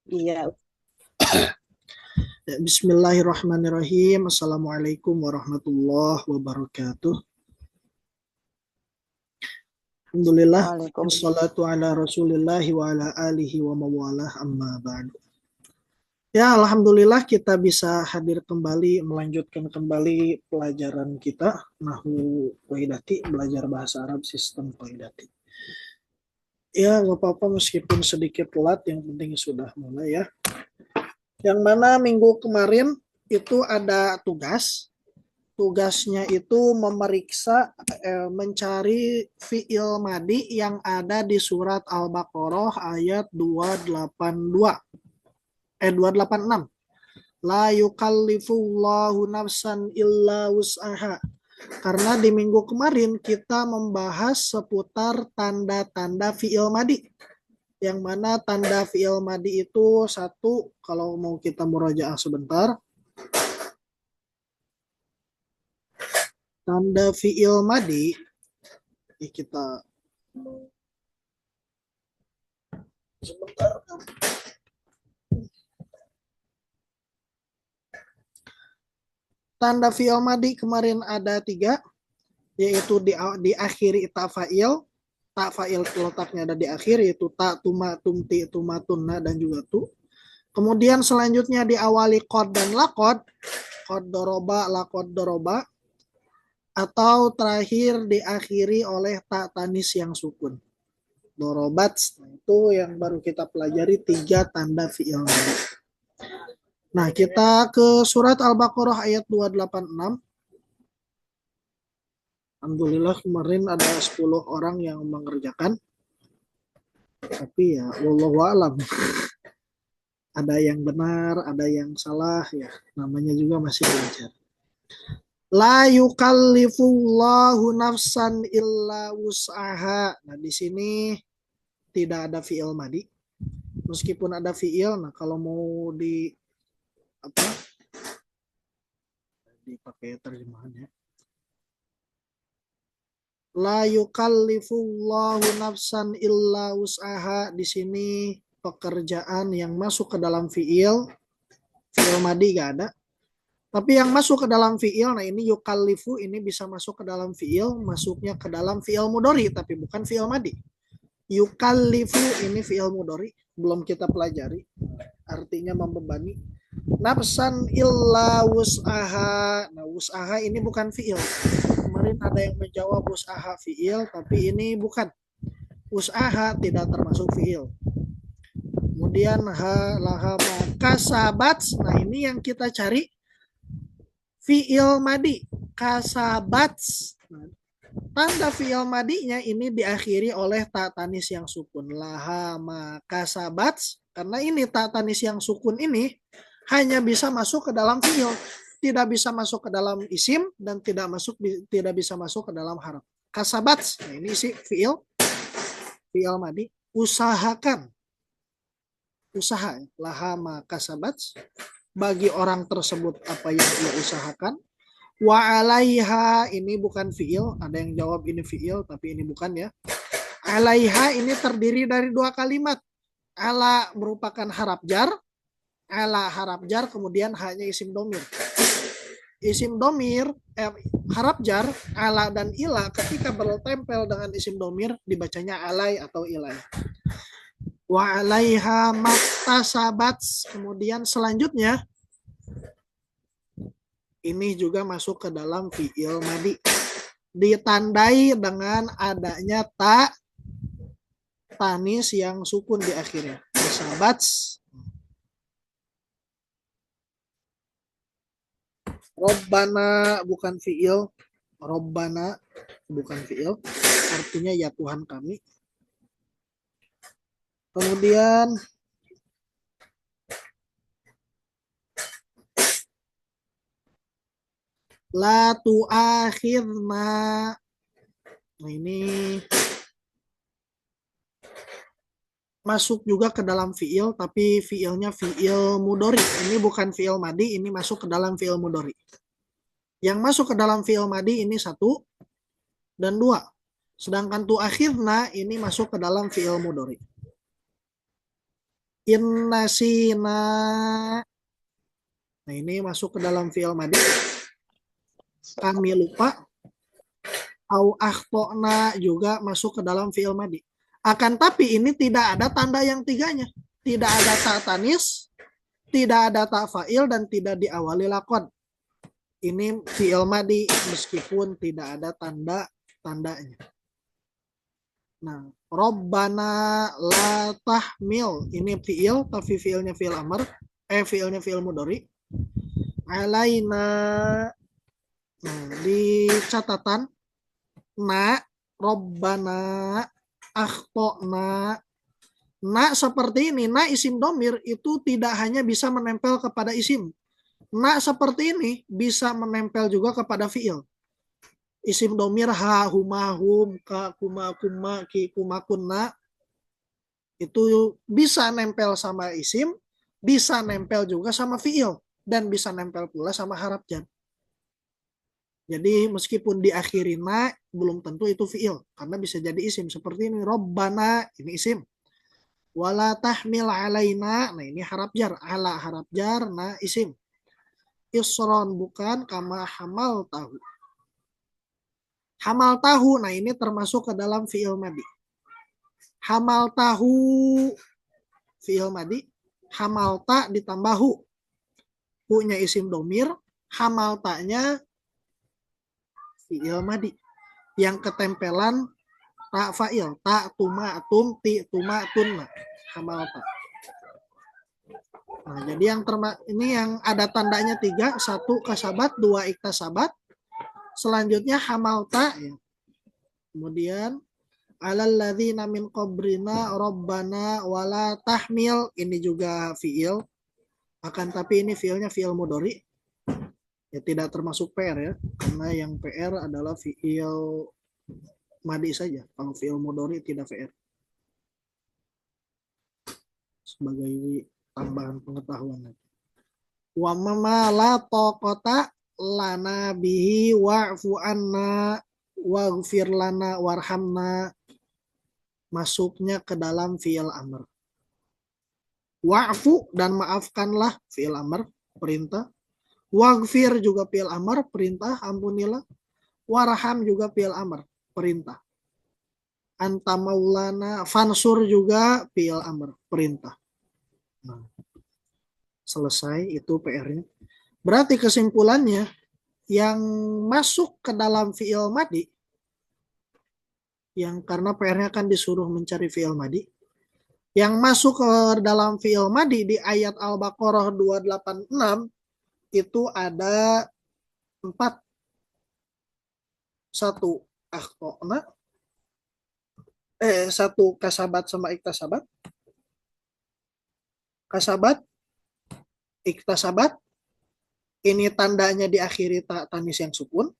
Iya, Bismillahirrahmanirrahim. Assalamualaikum warahmatullahi wabarakatuh. Alhamdulillah. waalaikumsalam. Wassalatu ala rasulillahi wa ala alihi wa mawalah amma ba'du. Ya, Alhamdulillah kita bisa hadir kembali, melanjutkan kembali pelajaran kita. Nahwu Qaidati, belajar bahasa Arab sistem Qaidati. Ya, nggak apa-apa meskipun sedikit telat, yang penting sudah mulai ya. Yang mana minggu kemarin itu ada tugas. Tugasnya itu memeriksa, mencari fiil madi yang ada di surat Al-Baqarah ayat 282, 286. La yukallifullahu nafsan illa wus'aha. Karena di minggu kemarin kita membahas seputar tanda-tanda fiil madi. Yang mana tanda fiil madi itu satu, kalau mau kita murojaah sebentar, tanda fiil madi kita sebentar. Tanda fi'il madi kemarin ada 3, yaitu diakhiri ta fa'il. Ta fa'il letaknya ada di akhir, yaitu ta, tuma, tumti, tuma, tunna, dan juga tu. Kemudian selanjutnya diawali qad dan laqad. Qad doroba, laqad doroba. Atau terakhir diakhiri oleh ta tanis yang sukun. Dorobat, nah itu yang baru kita pelajari 3 tanda fi'il madi. Nah, kita ke surat Al-Baqarah ayat 286. Alhamdulillah kemarin ada 10 orang yang mengerjakan. Tapi ya wallahu alam. Ada yang benar, ada yang salah ya. Namanya juga masih belajar. La yukallifullahu nafsan illa wus'aha. Nah, di sini tidak ada fi'il madi. Meskipun ada fi'il, nah kalau mau apa? Dipakai terjemahannya. La yukallifullahu nafsan illa wus'aha. Di sini pekerjaan yang masuk ke dalam fiil madi gak ada. Tapi yang masuk ke dalam fiil, nah ini yukallifu, ini bisa masuk ke dalam fiil, masuknya ke dalam fiil mudori, tapi bukan fiil madi. Yukallifu ini fiil mudori, belum kita pelajari. Artinya membebani. Nafsan illa wus'aha. Nah, wus'aha ini bukan fiil. Kemarin ada yang menjawab wus'aha fiil, tapi ini bukan. Wus'aha tidak termasuk fiil. Kemudian laha kasabat. Nah, ini yang kita cari fiil madi. Kasabat. Nah, tanda fiil madinya ini diakhiri oleh ta tanis yang sukun. Laha kasabat. Karena ini ta tanis yang sukun ini hanya bisa masuk ke dalam fiil, tidak bisa masuk ke dalam isim, dan tidak bisa masuk ke dalam harf. Kasabat. Nah, ini isi fiil madi. Usahakan. Usaha. Laha kasabat. Bagi orang tersebut apa yang ia usahakan. Wa alaiha ini bukan fiil. Ada yang jawab ini fiil, tapi ini bukan ya. Alaiha ini terdiri dari 2 kalimat. Ala merupakan harap jar. Ala harap jar, kemudian hanya isim domir. Isim domir, harap jar, ala dan ila ketika bertempel dengan isim domir dibacanya alai atau ilai. Wa alaiha maktasabat. Kemudian selanjutnya ini juga masuk ke dalam fiil madi. Ditandai dengan adanya ta tanis yang sukun di akhirnya. Sahabat. Robbana bukan fiil. Robbana bukan fiil. Artinya ya Tuhan kami. Kemudian la tu'akhirna. Nah, ini masuk juga ke dalam fiil, tapi fiilnya fiil mudori. Ini bukan fiil madi, ini masuk ke dalam fiil mudori. Yang masuk ke dalam fiil madi ini 1 dan 2. Sedangkan tu akhirna ini masuk ke dalam fiil mudori. Innasina. Nah, ini masuk ke dalam fi'il madi. Kami lupa. Au akhtona juga masuk ke dalam fi'il madi. Akan tapi ini tidak ada tanda yang tiganya. Tidak ada ta tanis, tidak ada ta fa'il, dan tidak diawali lakon. Ini fi'il madi meskipun tidak ada tanda-tandanya. Nah, Robbana la tahmil. Ini fi'il, tapi fi'ilnya fi'il amr. Fi'ilnya fi'il mudori. Alaina. Nah, di catatan. Na, Robbana, akhtona. Na seperti ini. Na isim domir itu tidak hanya bisa menempel kepada isim. Na seperti ini bisa menempel juga kepada fi'il. Isim domir ha, huma, hum, ka, kuma, kuma, ki, kuma, kunna. Itu bisa nempel sama isim, bisa nempel juga sama fi'il, dan bisa nempel pula sama harap jar. Jadi meskipun diakhiri na, belum tentu itu fi'il, karena bisa jadi isim. Seperti ini, Robbana, ini isim. Wala tahmil alaina, nah ini harap jar. Ala harap jar, na isim. Isron bukan, kama hamal tahu. Hamal tahu, nah ini termasuk ke dalam fi'il madi. Hamal tahu, fi'il madi. Hamal ta ditambah hu. Hu-nya isim domir, hamal ta-nya fi'il madi. Yang ketempelan ta fa'il. Ta, tuma, tum, ti, tuma, tunna. Hamal ta. Nah, jadi ini yang ada tandanya 3, 1 kasabat, 2 iktasabat. Selanjutnya hamalta ya. Kemudian alalladzina min qabrina rabbana wala tahmil, ini juga fiil. Akan tapi ini fiilnya fiil mudhari. Ya tidak termasuk PR ya. Karena yang PR adalah fiil madi saja. Kalau fiil mudhari tidak PR. Sebagai tambahan pengetahuan. Wa ma la taqata lana bihi wa'fu anna waghfir lana warhamna, masuknya ke dalam fi'il amr. Wa'fu, dan maafkanlah, fi'il amr, perintah. Waghfir juga fi'il amr, perintah, ampunilah. Warham juga fi'il amr, perintah. Anta maulana, fansur juga fi'il amr, perintah. Nah, selesai itu PR-nya. Berarti kesimpulannya, yang masuk ke dalam fi'il madi, yang karena PR-nya kan disuruh mencari fi'il madi, yang masuk ke dalam fi'il madi di ayat Al-Baqarah 286 itu ada 4. 1 akhtona, 1 kasabat sama iktasabat. Kasabat, iktasabat, ini tandanya diakhiri tak tanis yang sukun.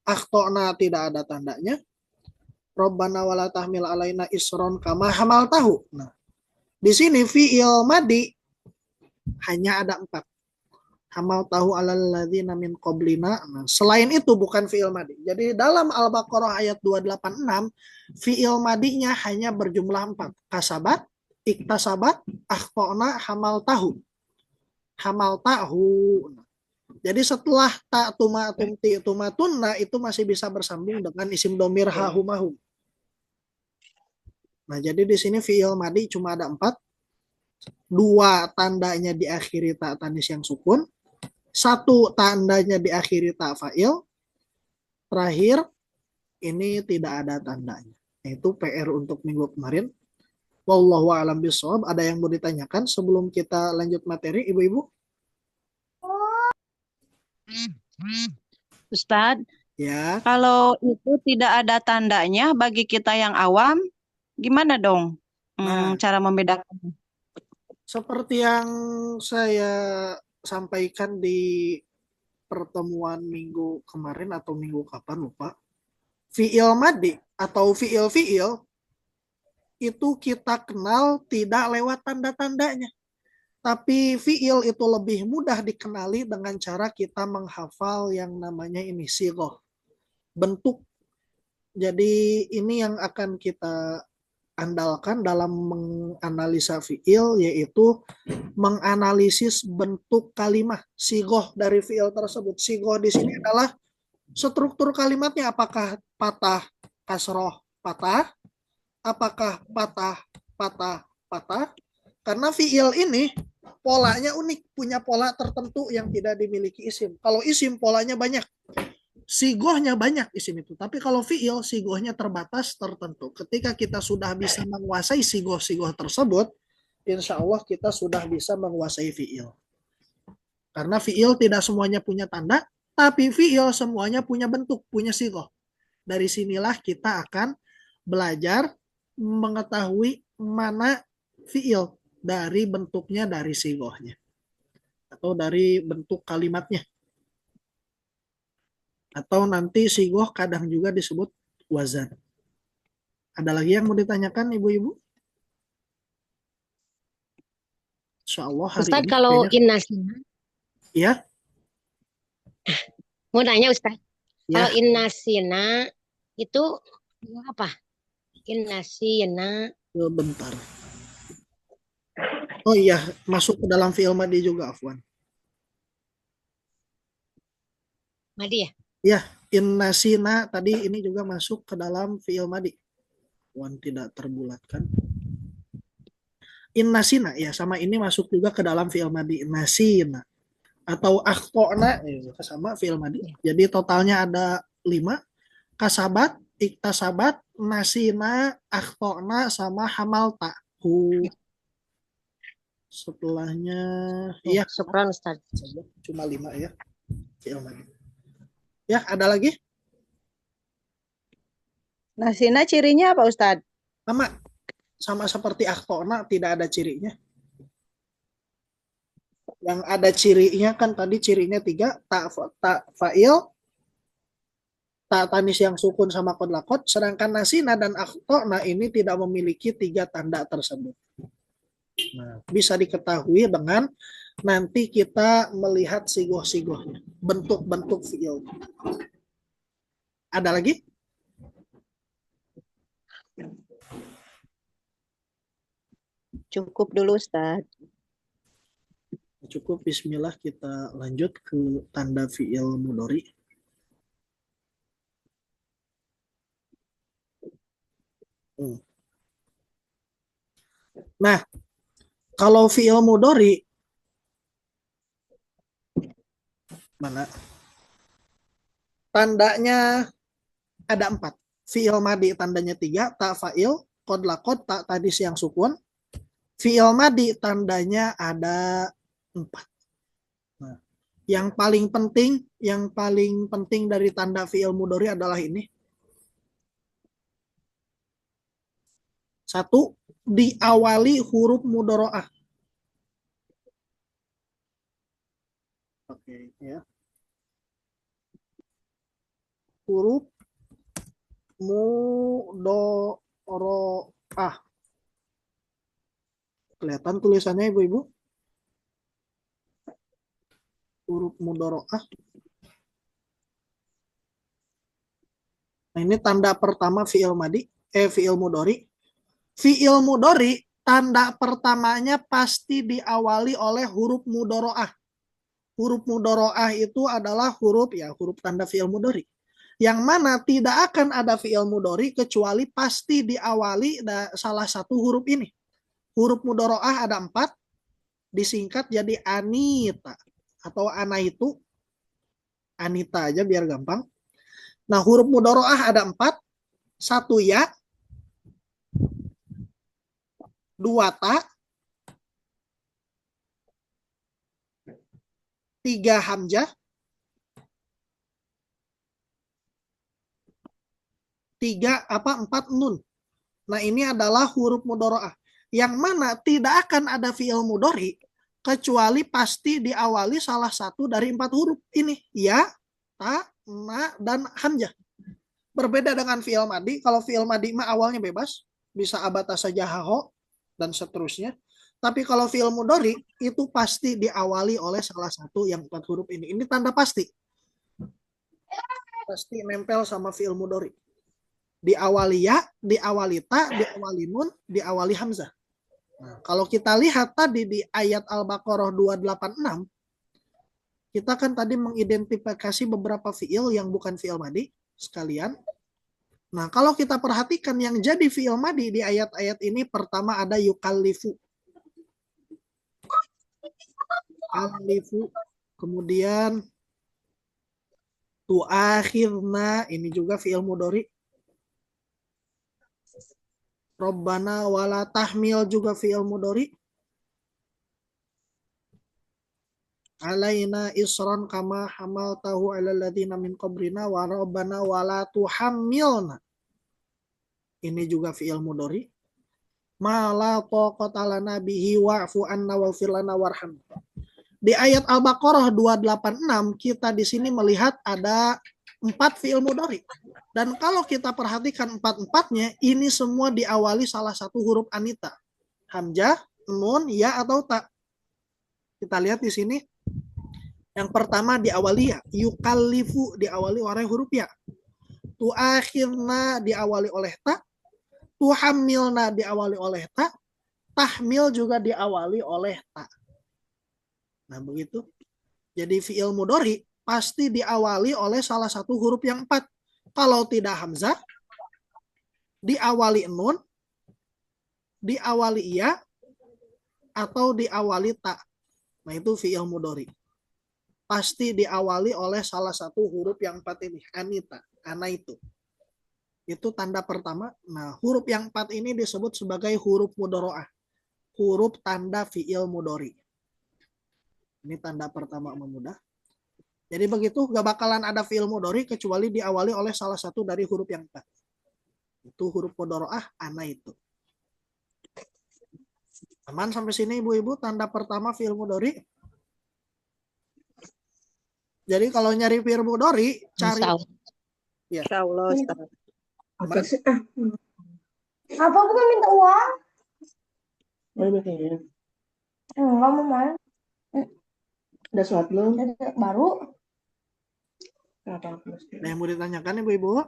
Akhtona tidak ada tandanya. Robbana wala tahmil alaina isron kama hamal tahu. Nah, di sini fi'il madi hanya ada 4. Hamal tahu alalladzina min qablina. Nah, selain itu bukan fi'il madi. Jadi dalam Al-Baqarah ayat 286, fi'il madinya hanya berjumlah 4. Kasabat, iktasabat, akhtona, hamal tahu. Hamal tahu. Jadi setelah tak tuma tumti tuma tunna itu masih bisa bersambung dengan isim domir hahumahum. Nah, jadi di sini fi'il madi cuma ada 4. 2 tandanya diakhiri tak tanis yang sukun. 1 tandanya diakhiri tak fa'il. Terakhir, ini tidak ada tandanya. Itu PR untuk minggu kemarin. Wallahu a'lam bishawab. Ada yang mau ditanyakan sebelum kita lanjut materi, ibu-ibu? Ustadz, Ya. kalau itu tidak ada tandanya bagi kita yang awam, gimana dong Nah, cara membedakan? seperti yang saya sampaikan di pertemuan minggu kemarin atau minggu kapan lupa. Fi'il madi atau fi'il itu kita kenal tidak lewat tanda-tandanya. Tapi fi'il itu lebih mudah dikenali dengan cara kita menghafal yang namanya ini sigoh. Bentuk. Jadi ini yang akan kita andalkan dalam menganalisa fiil, yaitu menganalisis bentuk kalimat, sigoh dari fiil tersebut. Sigoh di sini adalah struktur kalimatnya, apakah patah, kasroh, patah, apakah patah, patah, patah. Karena fiil ini polanya unik, punya pola tertentu yang tidak dimiliki isim. Kalau isim polanya banyak, sigohnya banyak isim itu. Tapi kalau fiil, sigohnya terbatas tertentu. Ketika kita sudah bisa menguasai sigoh-sigoh tersebut, insya Allah kita sudah bisa menguasai fiil. Karena fiil tidak semuanya punya tanda, tapi fiil semuanya punya bentuk, punya sigoh. Dari sinilah kita akan belajar mengetahui mana fiil dari bentuknya, dari sigohnya, atau dari bentuk kalimatnya. Atau nanti sigoh kadang juga disebut wazan. Ada lagi yang mau ditanyakan ibu-ibu? Insya Allah hari Ustadz, ini kalau kayaknya innasina, ya, mau nanya Ustadz, kalau ya, innasina itu apa? Innasina, bentar. Oh iya, masuk ke dalam fi'il madi juga, Afwan. Madi ya? Ya, innasina tadi ini juga masuk ke dalam fi'il madi. Afwan tidak terbulatkan. Innasina ya, sama ini masuk juga ke dalam fi'il madi. Nasina atau akhtona ya, sama fi'il madi. Jadi totalnya ada 5. Kasabat, iktasabat, nasina, akhtona, sama hamalta. Setelahnya, Ya, iya, syukran Ustadz. cuma 5 ya. Fi'il madi. Ya, ada lagi? Nasina cirinya apa Ustadz? Sama, sama seperti akhtona, tidak ada cirinya. Yang ada cirinya kan tadi cirinya 3, tak fa'il, tak tanis yang sukun sama kod lakot, sedangkan nasina dan akhtona ini tidak memiliki 3 tanda tersebut. Nah, bisa diketahui dengan nanti kita melihat sigoh-sigohnya, bentuk-bentuk fiil. Ada lagi? Cukup dulu Ustadz. Cukup, bismillah, kita lanjut ke tanda fiil mudhari. Nah, kalau fiil mudhari mana? Tandanya ada 4. Fiil madi tandanya 3, tak fa'il, kod lakot, tak tadis yang sukun. Fiil madi tandanya ada 4. Nah, yang paling penting dari tanda fiil mudhari adalah ini. 1, diawali huruf mudhoro'ah. Oke, ya. Huruf mudhoro'ah. Kelihatan tulisannya ibu-ibu? Huruf mudhoro'ah. Nah, ini tanda pertama fiil madi, fiil mudhari. Fiil mudhari tanda pertamanya pasti diawali oleh huruf mudhoro'ah. Huruf mudhoro'ah itu adalah huruf tanda fiil mudhari. Yang mana tidak akan ada fiil mudhari kecuali pasti diawali salah satu huruf ini. Huruf mudhoro'ah ada 4, disingkat jadi anita atau anaitu. Anita aja biar gampang. Nah, huruf mudhoro'ah ada 4, 1 ya, 2 ta, 3 hamzah, 4 nun. Nah, ini adalah huruf mudhoro'ah. Yang mana tidak akan ada fiil mudhari kecuali pasti diawali salah satu dari 4 huruf ini. Ya, ta, na, dan hamzah. Berbeda dengan fiil madi. Kalau fiil madi mah awalnya bebas. Bisa abata saja haho, dan seterusnya. Tapi kalau fiil mudhari itu pasti diawali oleh salah satu yang 4 huruf ini. Ini tanda pasti. Pasti nempel sama fiil mudhari. diawali ya, diawali ta, diawali nun, diawali hamzah. Nah, kalau kita lihat tadi di ayat Al-Baqarah 286, kita kan tadi mengidentifikasi beberapa fiil yang bukan fiil madi sekalian. Nah, kalau kita perhatikan yang jadi fiil madi di ayat-ayat ini, pertama ada yukallifu. Yukallifu. Kemudian tuakhirna, ini juga fiil mudhari. Rabbana wala tahmil juga fiil mudhari. Alaina isran kama hamaltahu alal ladzina min qablina wa rabbana wala tuhammilna. Ini juga fiil mudhari. Ma la taqata lana bihi wa'fu anna waghfir lana warham. Di ayat Al-Baqarah 286 kita di sini melihat ada 4 fiil mudhari. Dan kalau kita perhatikan 4-4-nya, ini semua diawali salah satu huruf anita. Hamzah, nun, ya atau ta. Kita lihat di sini. Yang pertama diawali ya, yukallifu diawali oleh huruf ya. Tuakhirna diawali oleh ta. Tuhammilna diawali oleh ta. Tahmil juga diawali oleh ta. Nah, begitu. Jadi fiil mudhari pasti diawali oleh salah satu huruf yang 4. Kalau tidak hamzah, diawali nun, diawali iya, atau diawali ta. Nah, itu fiil mudhari. Pasti diawali oleh salah satu huruf yang 4 ini, anita, ana itu. Itu tanda pertama. Nah, huruf yang 4 ini disebut sebagai huruf mudhoro'ah. Huruf tanda fiil mudhari. Ini tanda pertama memudah. Jadi begitu, gak bakalan ada fiil mudhari kecuali diawali oleh salah satu dari huruf yang 4. Itu huruf mudhoro'ah, ana itu. Aman sampai sini ibu-ibu, tanda pertama fiil mudhari. Jadi kalau nyari fiil mudhari, cari. Ya. Insya Allah, Ustaz. Apa bukan minta uang? Enggak Mau main. Udah sholat belum? Baru. Kenapa? Nah, yang mau ditanyakan ibu-ibu?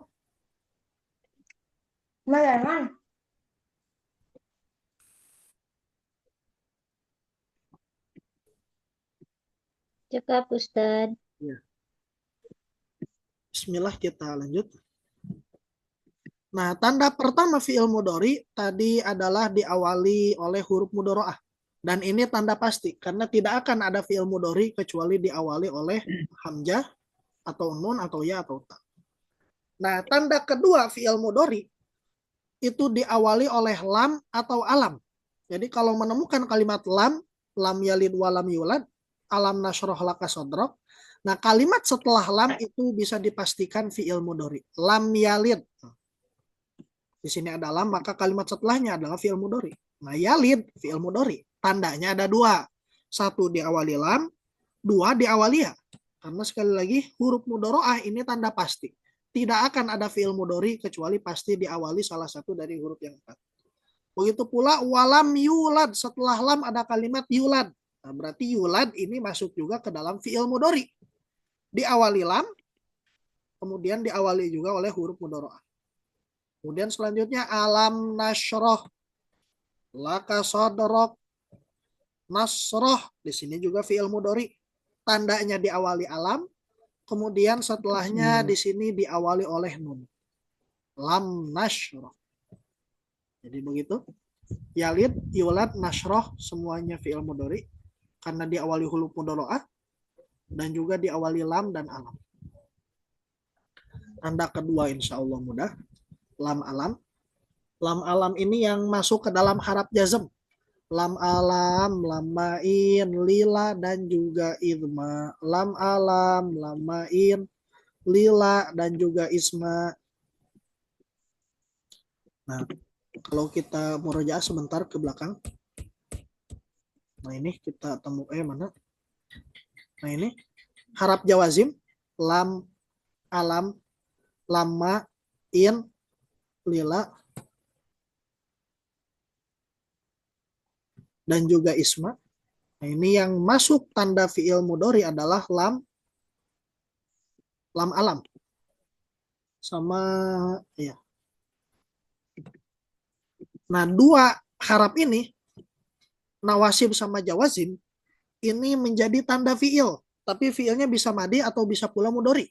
Mana? Cukup, Ustaz. Ya. Bismillah, kita lanjut. Nah, tanda pertama fiil mudhari tadi adalah diawali oleh huruf mudhoro'ah. Dan ini tanda pasti, karena tidak akan ada fiil mudhari kecuali diawali oleh hamzah, atau nun, atau ya, atau ta. Nah, tanda kedua fiil mudhari itu diawali oleh lam atau alam. Jadi kalau menemukan kalimat lam yalid wa lam yulad, alam nasroh laka sodrok. Nah, kalimat setelah lam itu bisa dipastikan fiil mudhari. Lam yalid. Di sini ada lam, maka kalimat setelahnya adalah fiil mudhari. Nah, yalid fiil mudhari. Tandanya ada 2. 1 diawali lam, 2 diawali ya. Karena sekali lagi huruf mudhoro'ah ini tanda pasti. Tidak akan ada fiil mudhari kecuali pasti diawali salah satu dari huruf yang 4. Begitu pula walam yulad. Setelah lam ada kalimat yulad. Nah, berarti yulad ini masuk juga ke dalam fiil mudhari. Diawali lam, kemudian diawali juga oleh huruf mudhoro'ah. Kemudian selanjutnya alam nasroh laka sodrok. Nasroh di sini juga fiil mudhari. Tandanya diawali alam, kemudian setelahnya di sini diawali oleh nun. Lam nasroh. Jadi begitu. Yalid, yulad, nasroh semuanya fiil mudhari karena diawali huruf mudhoro'ah dan juga diawali lam dan alam. Tanda kedua insya Allah mudah. Lam alam. Lam alam ini yang masuk ke dalam harap jazm. Lam alam, lam ma'in, lila, dan juga idma. Lam alam, lam ma'in, lila, dan juga isma. Nah, kalau kita murojaah sebentar ke belakang. Nah, ini kita temukan mana? Nah, ini harap jawazim. Lam, alam, lam ma'in, lila, dan juga isma. Nah, ini yang masuk tanda fiil mudhari adalah lam alam. Sama ya. Nah, dua harap ini, nawasib sama jawazim, ini menjadi tanda fiil. Tapi fiilnya bisa madi atau bisa pula mudori.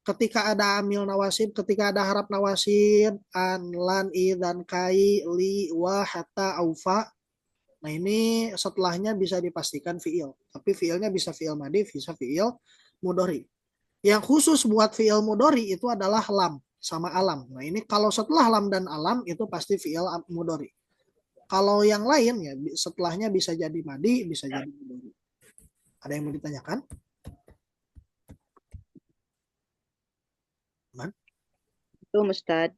Ketika ada amil nawasib, ketika ada harap nawasib, an, lan, i, dan kai, li, wa, hatta, aufa. Nah ini setelahnya bisa dipastikan fiil. Tapi fiilnya bisa fiil madi, bisa fiil mudori. Yang khusus buat fiil mudori itu adalah lam sama alam. Nah ini kalau setelah lam dan alam itu pasti fiil mudori. Kalau yang lain ya setelahnya bisa jadi madi, bisa jadi mudori. Ada yang mau ditanyakan? Man? Itu Ustadz.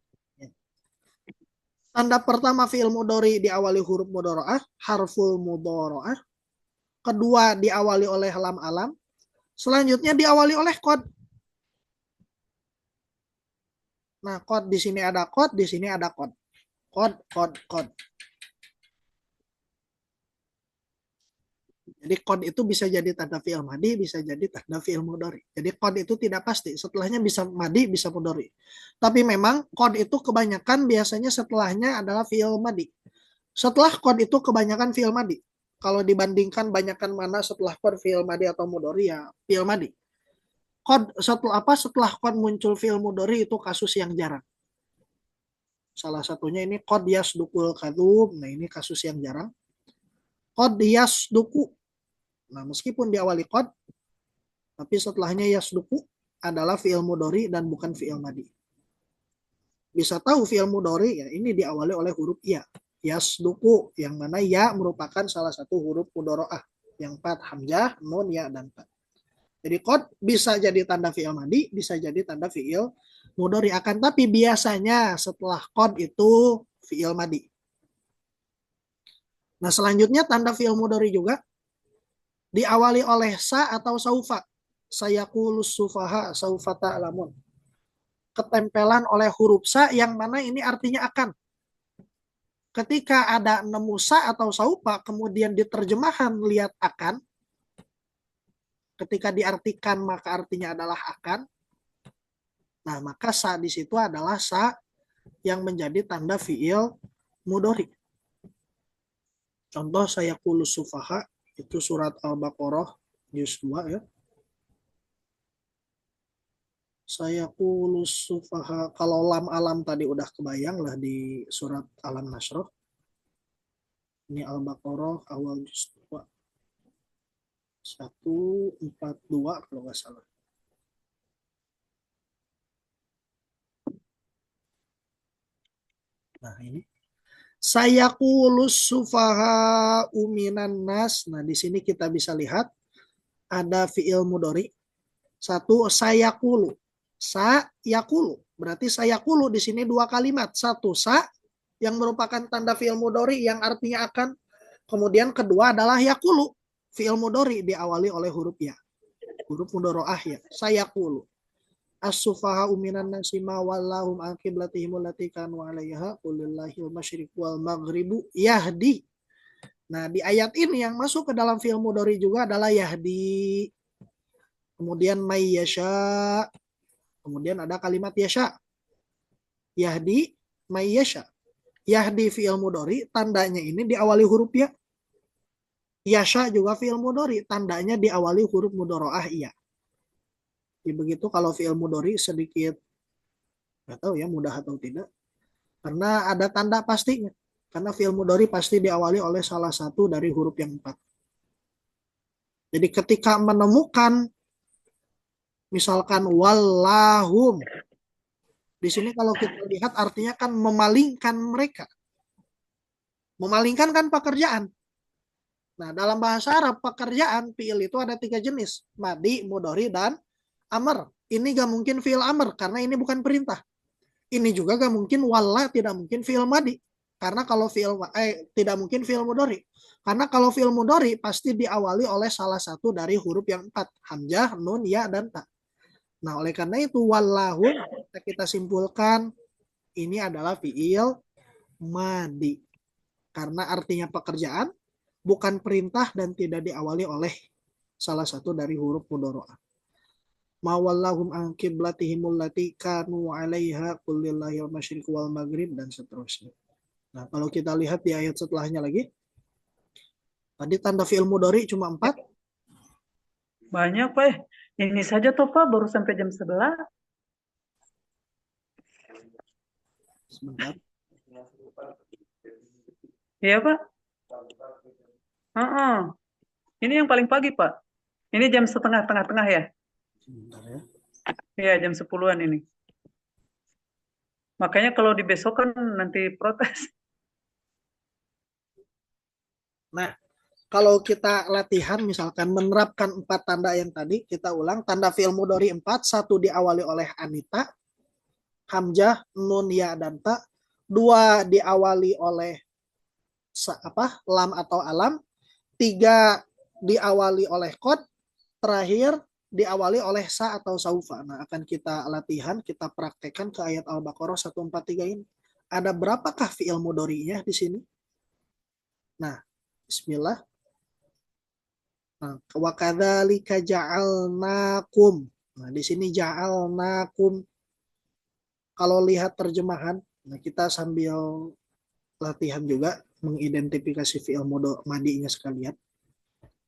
Tanda pertama fiil mudori diawali huruf mudoro'ah, harful mudoro'ah. Kedua diawali oleh lam alam. Selanjutnya diawali oleh kod. Nah, kod di sini ada kod, di sini ada kod. Kod, kod, kod. Jadi kod itu bisa jadi tanda fi'il madi, bisa jadi tanda fi'il mudhari. Jadi kod itu tidak pasti. Setelahnya bisa madi, bisa mudhari. Tapi memang kod itu kebanyakan biasanya setelahnya adalah fi'il madi. Setelah kod itu kebanyakan fi'il madi. Kalau dibandingkan banyakkan mana setelah kod fi'il madi atau mudhari ya fi'il madi. Kod setelah kod muncul fi'il mudhari itu kasus yang jarang. Salah satunya ini kod yasdukul kadhub. Nah ini kasus yang jarang. Kod yasduku. Nah, meskipun diawali qad, tapi setelahnya yasduku adalah fi'il mudhari dan bukan fi'il madi. Bisa tahu fi'il mudhari ya ini diawali oleh huruf ya. Yasduku yang mana ya merupakan salah satu huruf mudharaah. Yang 4 hamzah, nun, ya dan ta. Jadi qad bisa jadi tanda fi'il madi, bisa jadi tanda fi'il mudhari. Akan tapi biasanya setelah qad itu fi'il madi. Nah, selanjutnya tanda fi'il mudhari juga diawali oleh sa atau saufa. Sayakulus sufaha saufa ta'lamun. Ketempelan oleh huruf sa yang mana ini artinya akan. Ketika ada nemu sa atau saufa, kemudian diterjemahan lihat akan. Ketika diartikan maka artinya adalah akan. Nah, maka sa di situ adalah sa yang menjadi tanda fiil mudhari. Contoh sayakulus sufaha itu surat Al-Baqarah juz 2 ya. Saya kulus sufaha. Kalau lam alam tadi udah kebayang lah di surat Alam Nasroh. Ini Al-Baqarah awal juz 2. 142 kalau nggak salah. Nah ini. Saya kulus sufaha uminan nas. Nah di sini kita bisa lihat ada fiil mudhari. Satu saya kulu. Sa yakulu. Berarti saya kulu di sini dua kalimat. Satu sa yang merupakan tanda fiil mudhari yang artinya akan. Kemudian kedua adalah yakulu. Fiil mudhari diawali oleh huruf ya. Huruf mudharaah ya. Saya kulu. As-sufaha uminan nasima wallahum aqiblatihim allati kanu 'alaiha qulillahil masyriq wal maghribu yahdi. Nah, di ayat ini yang masuk ke dalam fiil mudhari juga adalah yahdi. Kemudian may yasha. Kemudian ada kalimat yasha. Yahdi may yasha. Yahdi fi'il mudhari, tandanya ini diawali huruf ya. Yasha juga fi'il mudhari, tandanya diawali huruf mudharaah iya. Jadi begitu kalau fi'il mudhari sedikit nggak tahu ya mudah atau tidak. Karena ada tanda pastinya. Karena fi'il mudhari pasti diawali oleh salah satu dari huruf yang 4. Jadi ketika menemukan misalkan wallahum. Di sini kalau kita lihat artinya kan memalingkan mereka. Memalingkan kan pekerjaan. Nah, dalam bahasa Arab pekerjaan fiil itu ada 3 jenis. Madi, mudhari, dan amr. Ini gak mungkin fiil amr karena ini bukan perintah. Ini juga gak mungkin walla, tidak mungkin fiil madi. Karena kalau fiil tidak mungkin fiil mudhari. Karena kalau fiil mudhari pasti diawali oleh salah satu dari huruf yang 4. Hamzah, nun, ya, dan ta. Nah, oleh karena itu wallahu kita simpulkan ini adalah fiil madi. Karena artinya pekerjaan, bukan perintah dan tidak diawali oleh salah satu dari huruf mudharaah. ma wallahum an qiblatihimul lati kanu 'alaiha qul lillahil masyriq wal maghrib dan seterusnya. Nah, kalau kita lihat di ayat setelahnya lagi, tadi tanda fi'il mudhari cuma 4. Banyak, Pak. Ini saja toh, Pak, baru sampai jam 11. Sebentar. Iya, Pak. Heeh. Ini yang paling pagi, Pak. Ini jam setengah tengah-tengah ya? Sebentar ya. Iya, jam 10-an ini. Makanya kalau dibesokkan nanti protes. Nah, kalau kita latihan misalkan menerapkan 4 tanda yang tadi, kita ulang. Tanda fi'il mudhari 4, 1 diawali oleh Anita, Hamzah, Nun, Ya, dan Ta. 2 diawali oleh lam atau alam. 3 diawali oleh Qad. Terakhir diawali oleh Sa atau Saufa. Nah, akan kita latihan, kita praktekkan ke ayat Al-Baqarah 143 ini. Ada berapakah fi'il mudhari'nya di sini? Nah, bismillah. Nah, wa kadzalika ja'alnakum. Nah, di sini ja'alnakum. Kalau lihat terjemahan, nah kita sambil latihan juga mengidentifikasi fi'il madinya sekalian.